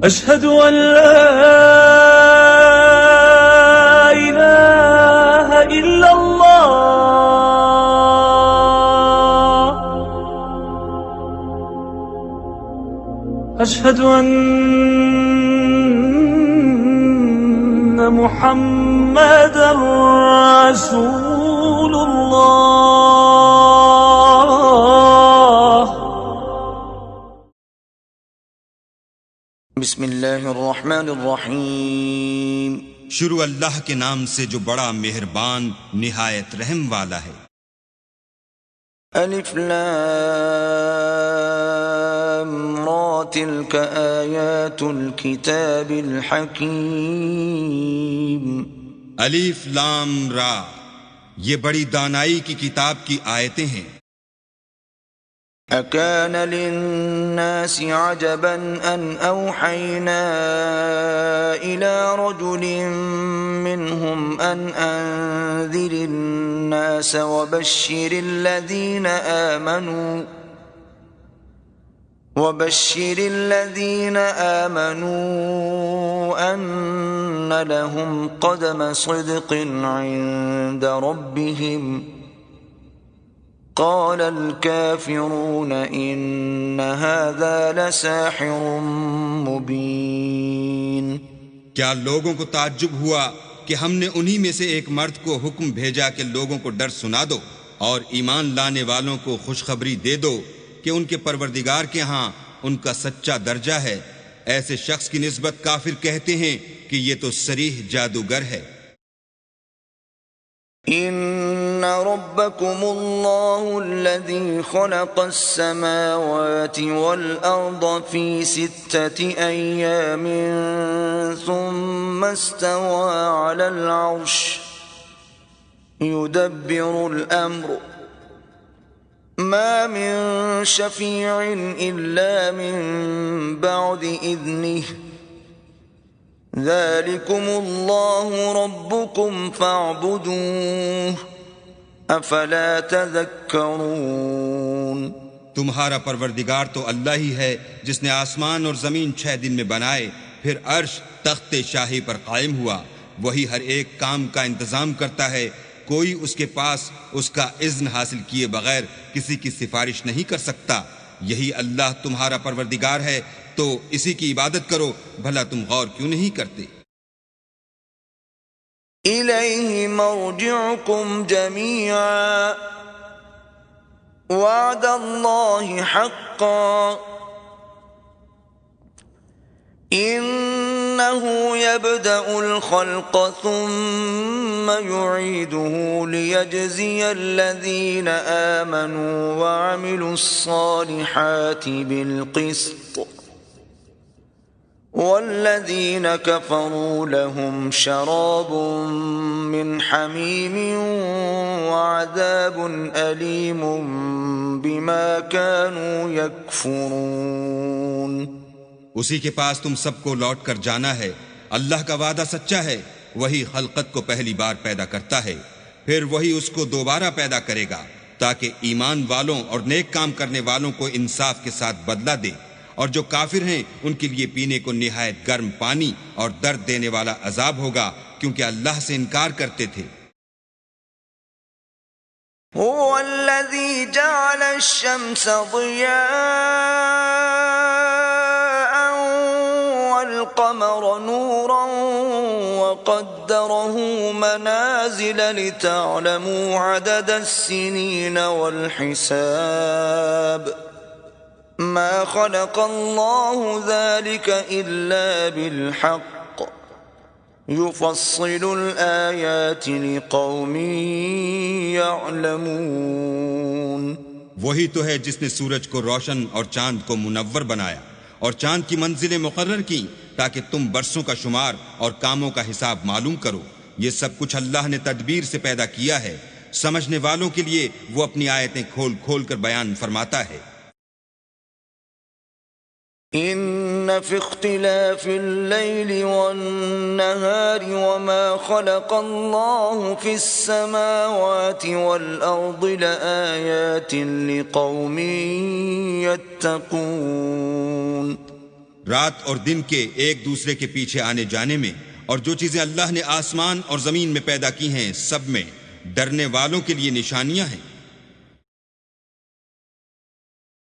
أشهد أن لا إله إلا الله أشهد أن محمدا رسول الله بسم اللہ الرحمن الرحیم شروع اللہ کے نام سے جو بڑا مہربان نہایت رحم والا ہے۔ الف لام را تلک آیات الکتاب الحکیم۔ الف لام را، یہ بڑی دانائی کی کتاب کی آیتیں ہیں۔ اکان للناس عجبا ان اوحینا الى رجل منهم ان انذر الناس وبشر الذين آمنوا ان لهم قدم صدق عند ربهم قال الكافرون ان هذا لساحر مبين۔ کیا لوگوں کو تعجب ہوا کہ ہم نے انہی میں سے ایک مرد کو حکم بھیجا کہ لوگوں کو ڈر سنا دو اور ایمان لانے والوں کو خوشخبری دے دو کہ ان کے پروردگار کے ہاں ان کا سچا درجہ ہے۔ ایسے شخص کی نسبت کافر کہتے ہیں کہ یہ تو صریح جادوگر ہے۔ ان ربکم اللہ الذی خلق السماوات والارض فی 6 ایام ثم استوى على العرش يدبر الامر ما من شفیع الا من بعد اذنه ذلكم الله ربكم فاعبدوه افلا تذکرون۔ تمہارا پروردگار تو اللہ ہی ہے جس نے آسمان اور زمین 6 دن میں بنائے، پھر عرش تخت شاہی پر قائم ہوا۔ وہی ہر ایک کام کا انتظام کرتا ہے، کوئی اس کے پاس اس کا اذن حاصل کیے بغیر کسی کی سفارش نہیں کر سکتا۔ یہی اللہ تمہارا پروردگار ہے، تو اسی کی عبادت کرو، بھلا تم غور کیوں نہیں کرتے؟ الیہ مرجعکم جمیعا وعد اللہ حقا انہ یبدأ الخلق ثم یعیدہ لیجزی الذین آمنوا وعملوا الصالحات بالقسط والذین کفروا لهم شراب من حمیم وعذاب علیم بما كانوا یکفرون۔ اسی کے پاس تم سب کو لوٹ کر جانا ہے۔ اللہ کا وعدہ سچا ہے، وہی خلقت کو پہلی بار پیدا کرتا ہے، پھر وہی اس کو دوبارہ پیدا کرے گا تاکہ ایمان والوں اور نیک کام کرنے والوں کو انصاف کے ساتھ بدلہ دے، اور جو کافر ہیں ان کے لیے پینے کو نہایت گرم پانی اور درد دینے والا عذاب ہوگا، کیونکہ اللہ سے انکار کرتے تھے۔ هو الذي جعل الشمس ضياء والقمر نورا وقدره منازل لتعلموا عدد السنين والحساب ما خلق الله ذلك إلا بالحق يفصل الآيات لقوم يعلمون۔ وہی تو ہے جس نے سورج کو روشن اور چاند کو منور بنایا اور چاند کی منزلیں مقرر کی تاکہ تم برسوں کا شمار اور کاموں کا حساب معلوم کرو۔ یہ سب کچھ اللہ نے تدبیر سے پیدا کیا ہے، سمجھنے والوں کے لیے وہ اپنی آیتیں کھول کھول کر بیان فرماتا ہے۔ ان في اختلاف الليل والنهار وما خلق الله في السماوات والارض لآيات لقوم يتقون۔ رات اور دن کے ایک دوسرے کے پیچھے آنے جانے میں، اور جو چیزیں اللہ نے آسمان اور زمین میں پیدا کی ہیں سب میں ڈرنے والوں کے لیے نشانیاں ہیں۔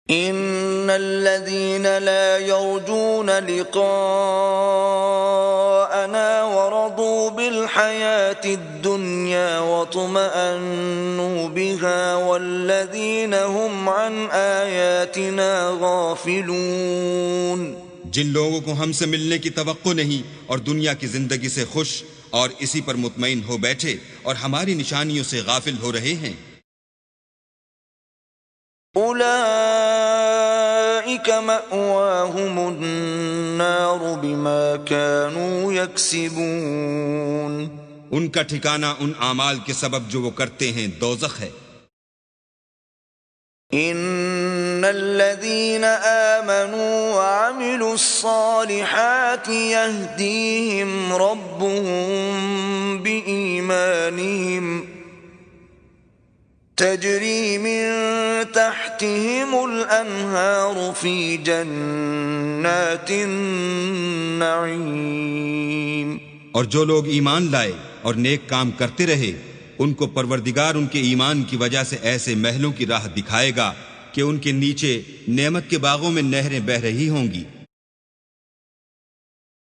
ان الذين لا يرجون لقاءنا ورضوا بالحياة الدنيا واطمأنوا بها والذين هم عن آياتنا غافلون۔ جن لوگوں کو ہم سے ملنے کی توقع نہیں اور دنیا کی زندگی سے خوش اور اسی پر مطمئن ہو بیٹھے اور ہماری نشانیوں سے غافل ہو رہے ہیں، اولئک مأواہم النار بما كانوا یکسبون۔ ان کا ٹھکانہ ان اعمال کے سبب جو وہ کرتے ہیں دوزخ ہے۔ ان الذين آمنوا وعملوا الصالحات يهديهم ربهم بإيمانهم تجري من تحتهم الأنهار في جنات النعيم۔ اور جو لوگ ایمان لائے اور نیک کام کرتے رہے، ان کو پروردگار ان کے ایمان کی وجہ سے ایسے محلوں کی راہ دکھائے گا کہ ان کے نیچے نعمت کے باغوں میں نہریں بہہ رہی ہوں گی۔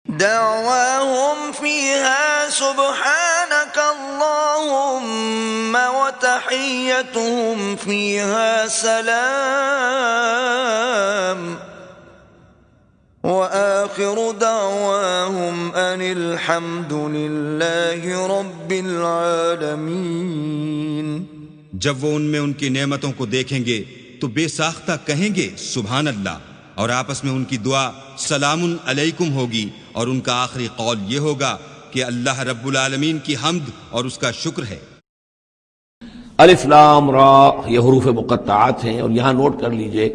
دعواهم فيها سبحانك اللهم وتحيتهم فيها سلام وآخر دعواهم أن الحمد لله رب العالمين۔ جب وہ ان میں ان کی نعمتوں کو دیکھیں گے تو بے ساختہ کہیں گے سبحان اللہ، اور آپس میں ان کی دعا سلام علیکم ہوگی، اور ان کا آخری قول یہ ہوگا کہ اللہ رب العالمین کی حمد اور اس کا شکر ہے۔ الف لام را یہ حروف مقطعات ہیں، اور یہاں نوٹ کر لیجئے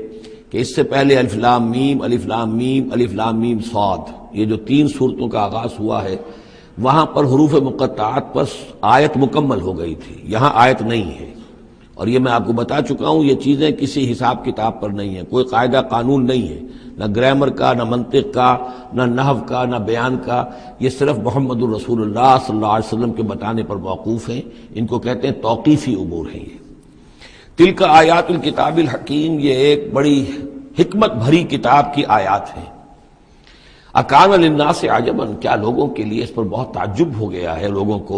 کہ اس سے پہلے الف لام میم، الف لام میم، الف لام میم صاد، یہ جو 3 صورتوں کا آغاز ہوا ہے وہاں پر حروف مقطعات پر آیت مکمل ہو گئی تھی، یہاں آیت نہیں ہے۔ اور یہ میں آپ کو بتا چکا ہوں، یہ چیزیں کسی حساب کتاب پر نہیں ہیں، کوئی قاعدہ قانون نہیں ہے، نہ گرامر کا، نہ منطق کا، نہ نحو کا، نہ بیان کا، یہ صرف محمد الرسول اللہ صلی اللہ علیہ وسلم کے بتانے پر موقوف ہیں، ان کو کہتے ہیں توقیفی امور ہیں۔ یہ تلک آیات الکتاب الحکیم، یہ ایک بڑی حکمت بھری کتاب کی آیات ہیں۔ اکان للناس عجبا، کیا لوگوں کے لیے اس پر بہت تعجب ہو گیا ہے لوگوں کو،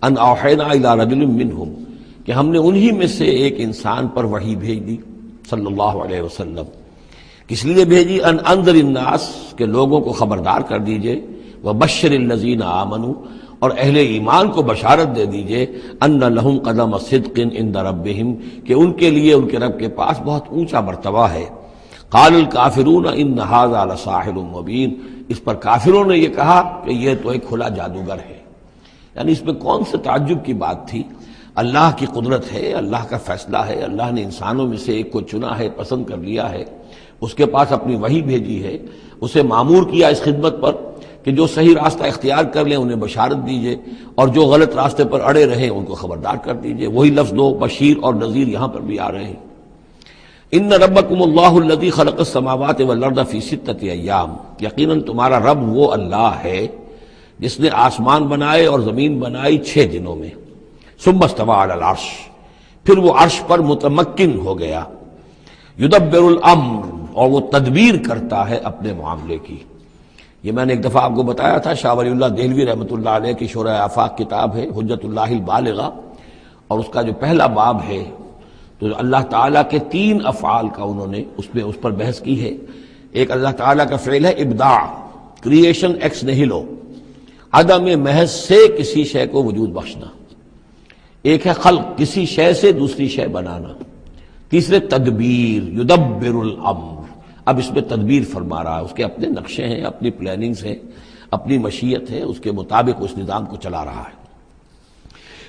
ان اوحینا الی رجل منہم، کہ ہم نے انہی میں سے ایک انسان پر وحی بھیج دی صلی اللہ علیہ وسلم۔ کس لیے بھیجی؟ ان انذر الناس، کہ لوگوں کو خبردار کر دیجئے، وبشر الذین آمنوا، اور اہل ایمان کو بشارت دے دیجئے، ان لہم قدم صدق عند ربہم، کہ ان کے لیے ان کے رب کے پاس بہت اونچا مرتبہ ہے۔ قال الکافرون ان ھذا لساحر مبین، اس پر کافروں نے یہ کہا کہ یہ تو ایک کھلا جادوگر ہے۔ یعنی اس میں کون سے تعجب کی بات تھی؟ اللہ کی قدرت ہے، اللہ کا فیصلہ ہے، اللہ نے انسانوں میں سے ایک کو چنا ہے، پسند کر لیا ہے، اس کے پاس اپنی وحی بھیجی ہے، اسے مامور کیا اس خدمت پر کہ جو صحیح راستہ اختیار کر لیں انہیں بشارت دیجئے، اور جو غلط راستے پر اڑے رہیں ان کو خبردار کر دیجئے۔ وہی لفظ دو، بشیر اور نذیر، یہاں پر بھی آ رہے ہیں۔ ان ربکم اللہ الذی خلق السماوات والارض فی 6 ایام، یقیناً تمہارا رب وہ اللہ ہے جس نے آسمان بنائے اور زمین بنائی 6 دنوں میں۔ ثم استوى علی العرش، پھر وہ عرش پر متمکن ہو گیا۔ یدبر الامر، اور وہ تدبیر کرتا ہے اپنے معاملے کی۔ یہ میں نے ایک دفعہ آپ کو بتایا تھا، شاہ ولی اللہ دہلوی رحمۃ اللہ علیہ کی شرح آفاق کتاب ہے حجت اللہ البالغہ، اور اس کا جو پہلا باب ہے تو اللہ تعالیٰ کے 3 افعال کا انہوں نے اس پر بحث کی ہے۔ ایک اللہ تعالیٰ کا فعل ہے ابداع، کریشن ایکس نہیلو، عدم محض سے کسی شے کو وجود بخشنا۔ ایک ہے خلق، کسی شے سے دوسری شے بنانا۔ تیسرے تدبیر، یدبر الامر، اب اس میں تدبیر فرما رہا ہے، اس کے اپنے نقشے ہیں، اپنی پلاننگز ہیں، اپنی مشیت ہے، اس کے مطابق اس نظام کو چلا رہا ہے۔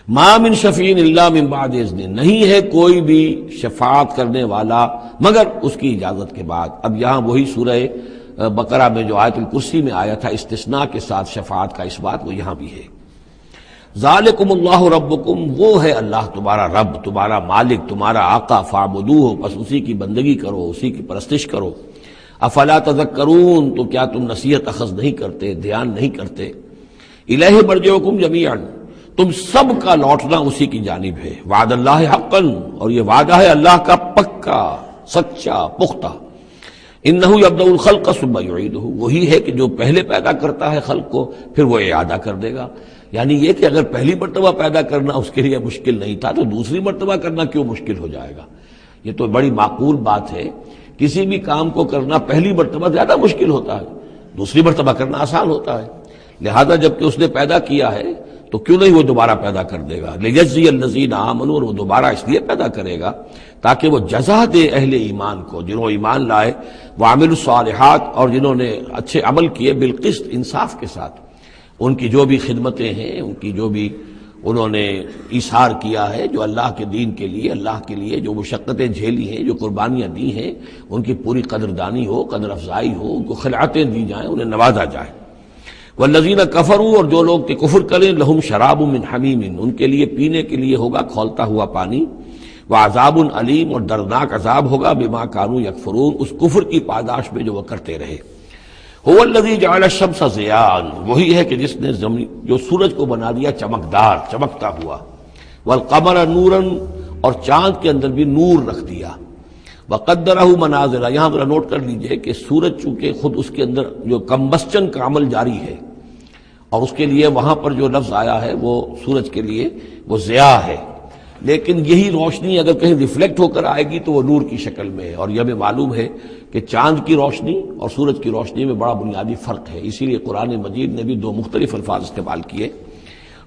ما من شفیع الا من بعد اذن، نہیں ہے کوئی بھی شفاعت کرنے والا مگر اس کی اجازت کے بعد۔ اب یہاں وہی سورہ بقرہ میں جو آیت الکرسی میں آیا تھا استثناء کے ساتھ شفاعت کا اس بات، وہ یہاں بھی ہے۔ ذالکم اللہ ربکم، وہ ہے اللہ تمہارا رب، تمہارا مالک، تمہارا آقا، فاعبدوہ، پس اسی کی بندگی کرو، اسی کی پرستش کرو۔ افلا تذکرون، تو کیا تم نصیحت اخذ نہیں کرتے، دھیان نہیں کرتے؟ الیہ مرجعکم جمیعا، تم سب کا لوٹنا اسی کی جانب ہے. وعد اللہ حقا، اور یہ وعدہ ہے اللہ کا پکا، سچا، پختہ. انہ یبدأ الخلق ثم یعیدہ، وہی ہے کہ جو پہلے پیدا کرتا ہے خلق کو پھر وہ اعادہ کر دے گا. یعنی یہ کہ اگر پہلی مرتبہ پیدا کرنا اس کے لیے مشکل نہیں تھا تو دوسری مرتبہ کرنا کیوں مشکل ہو جائے گا؟ یہ تو بڑی معقول بات ہے. کسی بھی کام کو کرنا پہلی مرتبہ زیادہ مشکل ہوتا ہے، دوسری مرتبہ کرنا آسان ہوتا ہے. لہذا جب کہ اس نے پیدا کیا ہے تو کیوں نہیں وہ دوبارہ پیدا کر دے گا. لیجزی الذین آمنوا، اور وہ دوبارہ اس لیے پیدا کرے گا تاکہ وہ جزا دے اہل ایمان کو، جنہوں ایمان لائے، وعملوا الصالحات، اور جنہوں نے اچھے عمل کیے، بالقسط، انصاف کے ساتھ. ان کی جو بھی خدمتیں ہیں، ان کی جو بھی انہوں نے ایثار کیا ہے، جو اللہ کے دین کے لیے، اللہ کے لیے جو مشقتیں جھیلی ہیں، جو قربانیاں دی ہیں، ان کی پوری قدردانی ہو، قدر افزائی ہو، ان کو خلعتیں دی جائیں، انہیں نوازا جائے. والذین کفروا، اور جو لوگ کہ کفر کریں، لہم شراب من حمیم، ان کے لیے پینے کے لیے ہوگا کھولتا ہوا پانی. وعذاب علیم، اور دردناک عذاب ہوگا بما کانوا یکفرون، اس کفر کی پاداش میں جو وہ کرتے رہے. هو الذی جعل الشمس ضیاء، وہی ہے کہ جس نے جو سورج کو بنا دیا چمکدار، چمکتا ہوا. والقمر نورا، اور چاند کے اندر بھی نور رکھ دیا. وقدرہ منازل، یہاں ذرا نوٹ کر لیجئے کہ سورج چونکہ خود اس کے اندر جو کمبسچن کا عمل جاری ہے، اور اس کے لیے وہاں پر جو لفظ آیا ہے وہ سورج کے لیے وہ ضیاء ہے، لیکن یہی روشنی اگر کہیں ریفلیکٹ ہو کر آئے گی تو وہ نور کی شکل میں ہے. اور یہ ہمیں معلوم ہے کہ چاند کی روشنی اور سورج کی روشنی میں بڑا بنیادی فرق ہے، اسی لیے قرآن مجید نے بھی دو مختلف الفاظ استعمال کیے.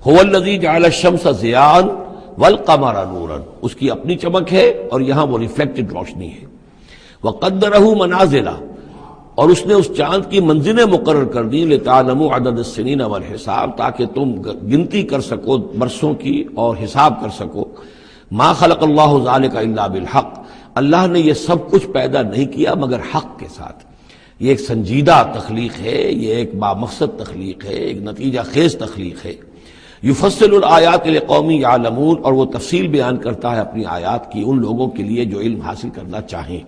هو الذی جعل الشمس ضیاء والقمر نورا، اس کی اپنی چمک ہے اور یہاں وہ ریفلیکٹڈ روشنی ہے. وقدرہ منازل، اور اس نے اس چاند کی منزلیں مقرر کر دی. لتعلموا عدد السنین والحساب، تاکہ تم گنتی کر سکو برسوں کی اور حساب کر سکو. ما خلق اللہ ذلک الا بالحق، اللہ نے یہ سب کچھ پیدا نہیں کیا مگر حق کے ساتھ. یہ ایک سنجیدہ تخلیق ہے، یہ ایک بامقصد تخلیق ہے، ایک نتیجہ خیز تخلیق ہے. یفصل الآیات لقوم یعلمون، اور وہ تفصیل بیان کرتا ہے اپنی آیات کی ان لوگوں کے لیے جو علم حاصل کرنا چاہیں.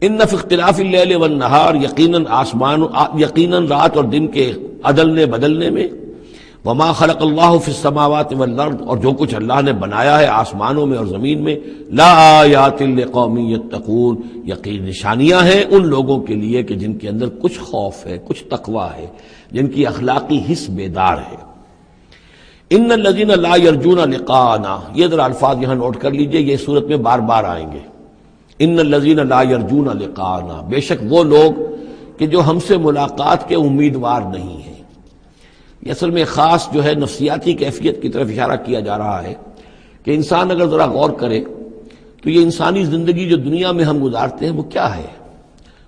ان فی اختلاف اللیل والنہار، یقیناً رات اور دن کے عدلنے بدلنے میں. وما خلق اللہ فی السماوات والارض، اور جو کچھ اللہ نے بنایا ہے آسمانوں میں اور زمین میں. لا آیات لقوم یتقون، یقین نشانیاں ہیں ان لوگوں کے لیے کہ جن کے اندر کچھ خوف ہے، کچھ تقویٰ ہے، جن کی اخلاقی حس بیدار ہے. ان الذین لا یرجون لقاءنا، یہ ذرا الفاظ یہاں نوٹ کر لیجئے، یہ صورت میں بار بار آئیں گے. ان الذین لا یرجون لقاءنا، بے شک وہ لوگ کہ جو ہم سے ملاقات کے امیدوار نہیں ہیں. یہ اصل میں خاص جو ہے نفسیاتی کیفیت کی طرف اشارہ کیا جا رہا ہے کہ انسان اگر ذرا غور کرے تو یہ انسانی زندگی جو دنیا میں ہم گزارتے ہیں وہ کیا ہے.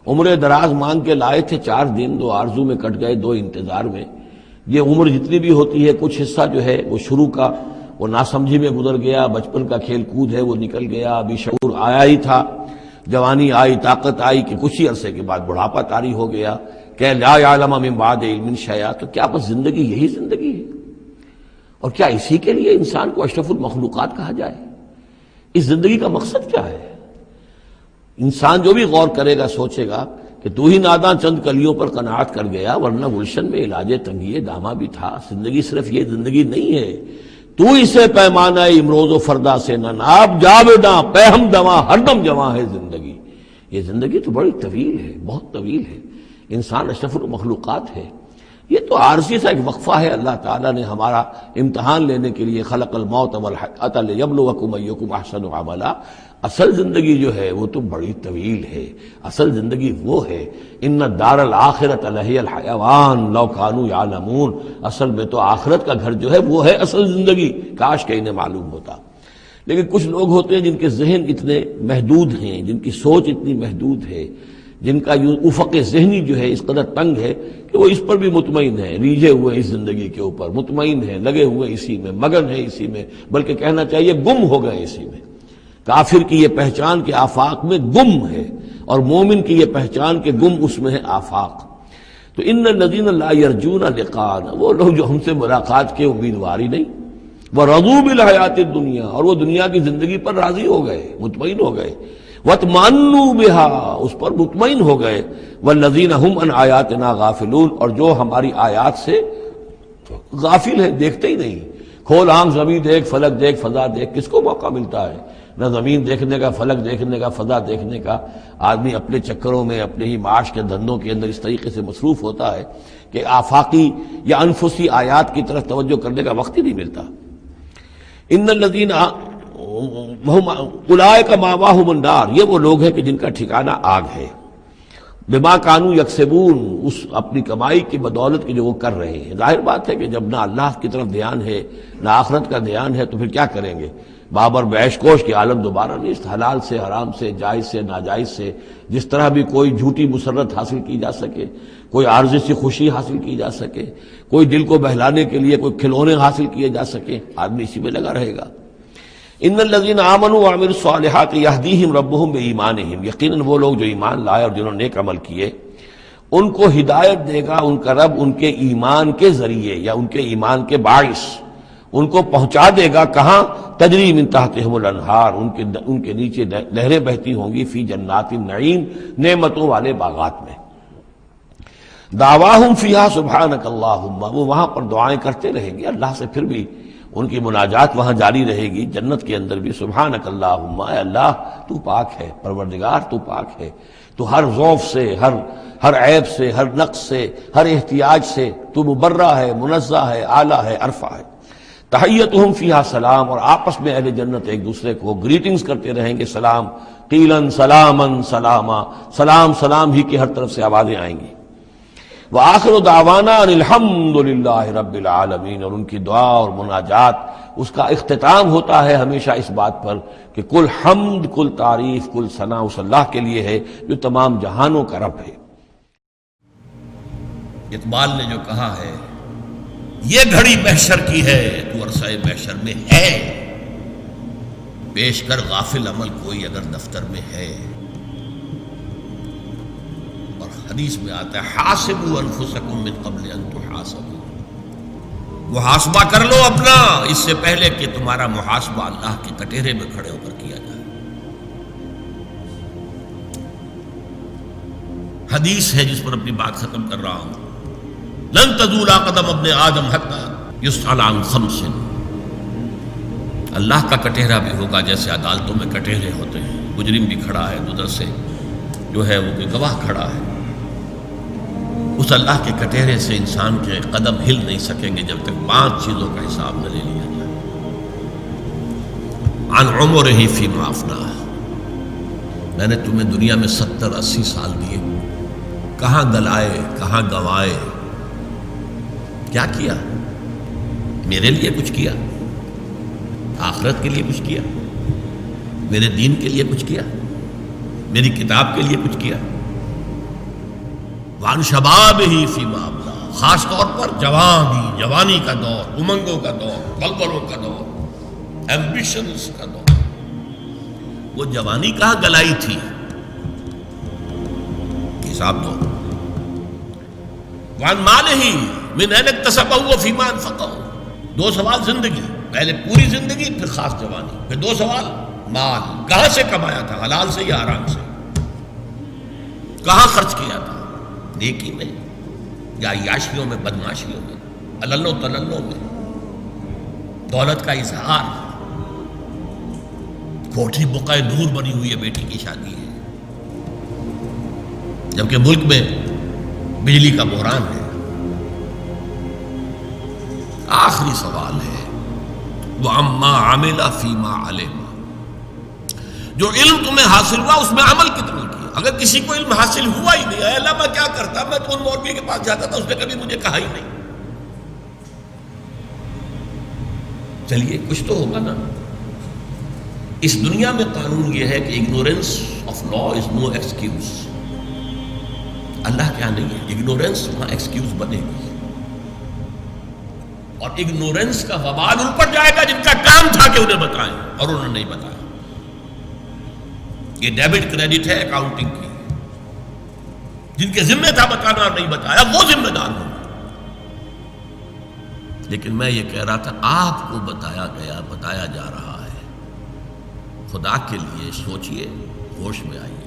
عمر دراز مانگ کے لائے تھے 4 دن، 2 آرزو میں کٹ گئے، 2 انتظار میں. یہ عمر جتنی بھی ہوتی ہے کچھ حصہ جو ہے وہ شروع کا وہ ناسمجھی میں گزر گیا، بچپن کا کھیل کود ہے وہ نکل گیا، ابھی شعور آیا ہی تھا، جوانی آئی، طاقت آئی کہ کچھ ہی عرصے کے بعد بڑھاپا طاری ہو گیا. کہ لا یعلم من بعد علم شیئا، تو کیا بس زندگی یہی زندگی ہے؟ اور کیا اسی کے لیے انسان کو اشرف المخلوقات کہا جائے؟ اس زندگی کا مقصد کیا ہے؟ انسان جو بھی غور کرے گا سوچے گا کہ تو ہی ناداں چند کلیوں پر قناعت کر گیا، ورنہ گلشن میں علاج تنگی دامہ بھی تھا. زندگی صرف یہ زندگی نہیں ہے. تو اسے پیمانہ امروز و فردا سے نہ ناب، جاویداں پہم دواں ہر دم جواں ہے زندگی. یہ زندگی تو بڑی طویل ہے، بہت طویل ہے. انسان اشرف المخلوقات ہے. یہ تو عارضی سا ایک وقفہ ہے. اللہ تعالیٰ نے ہمارا امتحان لینے کے لیے خلق الموت والحیات لیبلوکم ایکم احسن عملا. اصل زندگی جو ہے وہ تو بڑی طویل ہے. اصل زندگی وہ ہے ان الدار الآخرۃ لہی الحیوان لو کانوا یعلمون. اصل میں تو آخرت کا گھر جو ہے وہ ہے اصل زندگی، کاش کہ انہیں معلوم ہوتا. لیکن کچھ لوگ ہوتے ہیں جن کے ذہن اتنے محدود ہیں، جن کی سوچ اتنی محدود ہے، جن کا افق ذہنی جو ہے اس قدر تنگ ہے کہ وہ اس پر بھی مطمئن ہیں، ریجھے ہوئے اس زندگی کے اوپر مطمئن ہیں، لگے ہوئے اسی میں، مگن ہے اسی میں، بلکہ کہنا چاہیے گم ہو گئے اسی میں. کافر کی یہ پہچان کے آفاق میں گم ہے، اور مومن کی یہ پہچان کے گم اس میں ہے آفاق. تو ان الذین لا یرجون لقاءنا، وہ لوگ جو ہم سے ملاقات کے امیدوار ہی نہیں. ورضوا بالحیات الدنیا، اور وہ دنیا کی زندگی پر راضی ہو گئے، مطمئن ہو گئے. وَاطْمَأَنُّوا بِهَا، اس پر مطمئن ہو گئے، وَالَّذِينَ هُمْ عَنْ آیَاتِنَا غَافِلُونَ، اور جو ہماری آیات سے غافل ہے، دیکھتے ہی نہیں۔ کھول آنکھ، زمین دیکھ، فلک دیکھ، فضا دیکھ، کس کو موقع ملتا ہے نہ زمین دیکھنے کا، فلک دیکھنے کا، فضا دیکھنے کا؟ آدمی اپنے چکروں میں، اپنے ہی معاش کے دھندوں کے اندر اس طریقے سے مصروف ہوتا ہے کہ آفاقی یا انفسی آیات کی طرف توجہ کرنے کا وقت ہی نہیں ملتا۔ ان الذین اولئک مأواہم النار، یہ وہ لوگ ہیں کہ جن کا ٹھکانہ آگ ہے، بما کانوا یکسبون، اس اپنی کمائی کی بدولت کی جو وہ کر رہے ہیں۔ ظاہر بات ہے کہ جب نہ اللہ کی طرف دھیان ہے نہ آخرت کا دھیان ہے تو پھر کیا کریں گے؟ بابر بیش کوش کی عالم دوبارہ نہیں، حلال سے، حرام سے، جائز سے، ناجائز سے جس طرح بھی کوئی جھوٹی مسرت حاصل کی جا سکے، کوئی عارضی سی خوشی حاصل کی جا سکے، کوئی دل کو بہلانے کے لیے کوئی کھلونے حاصل کیے جا سکے، آدمی اسی میں لگا رہے گا۔ ان الذین آمنوا وعملوا الصالحات یہدیہم ربہم بایمانہم، یقیناً وہ لوگ جو ایمان لائے اور جنہوں نے نیک عمل کیے ان کو ہدایت دے گا ان کا رب ان کے ایمان کے ذریعے یا ان کے ایمان کے باعث، ان کو پہنچا دے گا کہاں؟ تجری من تحتہم الانہار، ان کے نیچے نہریں بہتی ہوں گی، فی جنات النعیم، نعمتوں والے باغات میں۔ دعواہم فیہا سبحانک اللہم، وہ وہاں پر دعائیں کرتے رہیں گے اللہ سے، پھر بھی ان کی مناجات وہاں جاری رہے گی، جنت کے اندر بھی۔ سبحانک اللہم، اے اللہ تو پاک ہے، پروردگار تو پاک ہے، تو ہر ضعف سے، ہر عیب سے، ہر نقص سے، ہر احتیاج سے تو مبرہ ہے، منزہ ہے، اعلیٰ ہے، عرفہ ہے۔ تحیتہم فیہا سلام، اور آپس میں اہل جنت ایک دوسرے کو گریٹنگز کرتے رہیں گے، سلام، قیلاً سلاماً سلاما، سلام سلام ہی کی ہر طرف سے آوازیں آئیں گی۔ وآخر دعوانا ان الحمد للہ رب العالمین، اور ان کی دعا اور مناجات اس کا اختتام ہوتا ہے ہمیشہ اس بات پر کہ کل حمد، کل تعریف، کل ثنا اس اللہ کے لیے ہے جو تمام جہانوں کا رب ہے۔ اقبال نے جو کہا ہے، یہ گھڑی محشر کی ہے تو عرصہ محشر میں ہے، پیش کر غافل عمل کوئی اگر دفتر میں ہے۔ اور حدیث میں آتا ہے حاسبوا انفسکم من قبل ان تحاسبوا، محاسبہ کر لو اپنا اس سے پہلے کہ تمہارا محاسبہ اللہ کے کٹہرے میں کھڑے ہو کر کیا جائے۔ حدیث ہے جس پر اپنی بات ختم کر رہا ہوں، لن تزول قدم ابن آدم حتی یسأل عن خمس، اللہ کا کٹہرا بھی ہوگا جیسے عدالتوں میں کٹہرے ہوتے ہیں، مجرم بھی کھڑا ہے، ادھر سے جو ہے وہ کوئی گواہ کھڑا ہے، اس اللہ کے کٹہرے سے انسان کے قدم ہل نہیں سکیں گے جب تک 5 چیزوں کا حساب نہ لے لیا جائے۔ عن عمرہ فیما افناہ، میں نے تمہیں دنیا میں 70-80 سال دیے، کہاں گلائے، کہاں گوائے، کیا کیا؟ میرے لیے کچھ کیا؟ آخرت کے لیے کچھ کیا؟ میرے دین کے لیے کچھ کیا؟ میری کتاب کے لیے کچھ کیا؟ وان شباب ہی فیما ابلا، خاص طور پر جوانی کا دور، امنگوں کا دور، بلبلوں کا دور، ایمبیشنز کا دور، وہ جوانی کہاں گلائی تھی؟ حساب دو۔ وان مال ہی من این اکتسبہ فیما انفقہ، 2 سوال زندگی، پہلے پوری زندگی پھر خاص جوانی، پھر 2 سوال مال، کہاں سے کمایا تھا، حلال سے یا حرام سے، کہاں خرچ کیا تھا، نیکی میں یا عیاشیوں میں، بدماشیوں میں، علل و تللوں میں، دولت کا اظہار، کوٹھی بقعہ نور بنی ہوئی ہے، بیٹی کی شادی ہے، جبکہ ملک میں بجلی کا بحران ہے۔ آخری سوال ہے وَعَمَّا عَمِلَ فِيمَا عَلِمَ، جو علم تمہیں حاصل ہوا اس میں عمل کتنا کیا؟ اگر کسی کو علم حاصل ہوا ہی نہیں، اے اللہ میں کیا کرتا، میں تو ان مولوی کے پاس جاتا تھا، اس نے کبھی مجھے کہا ہی نہیں۔ چلیے کچھ تو ہوگا نا۔ اس دنیا میں قانون یہ ہے کہ ignorance of law is no excuse, اللہ کیا نہیں ہے، اگنورینس وہاں ایکسکیوز بنے گی، اور اگنورینس کا وبال ان پر جائے گا جن کا کام تھا کہ انہیں بتائیں اور انہوں نے نہیں بتایا۔ یہ ڈیبٹ کریڈٹ ہے اکاؤنٹنگ کی، جن کے ذمہ تھا بتانا اور نہیں بتایا وہ ذمہ دار ہوں۔ لیکن میں یہ کہہ رہا تھا آپ کو بتایا گیا، بتایا جا رہا ہے، خدا کے لیے سوچئے، ہوش میں آئیے.